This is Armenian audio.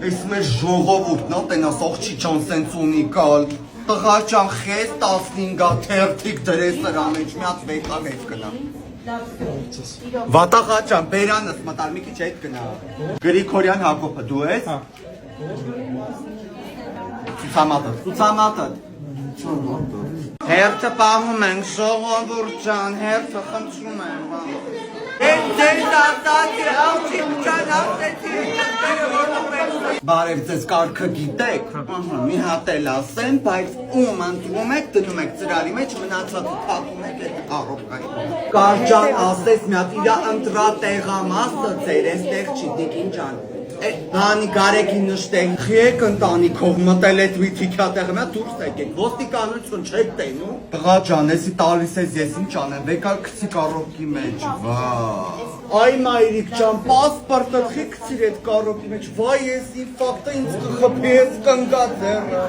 Այս մեր ժողովուրդն ա տենաս աղջի ջան սենց ունիկալ տղա ջան խես 15-ա թերթիկ դրես նրա մեջ մի հատ վեկան հետ գնա Վատաղա ջան բերանս մտար մի քիչ հետ գնա Գրիգորյան Հակոբը դու ես Ցուցամատը Հերթը պահում ենք ժողովուրդ ջան հերթը խնդրում եմ Բարև ձեզ կարգը գիտեք, մի հատ էլ ասեմ, բայց ում ընտրում եք, դնում եք ծրարի մեջ, մնացածը փակում եք այդ առողջային։ Կարճան ասես մի հատ իրա ընտրատեղամասը ձեր էստեղ չի դիկին ջան։ Հանի Գարեգին նշտեն, խիեք ընտանիքով մտել այդ վիթիքատեղը, մի հատ դուրս եկեք, ոստիկանություն չեք տենում։ Տղա ջան, էսի տալիս ես ես ինչ անեմ, վեկալ քցի կարոպկի մեջ, Այ մայրիկ ջան, պասպորտը խի քցիր այդ կարոպկի մեջ, վայ ես ի ֆակտը ինձ կխփի ես կնգա ձեռը։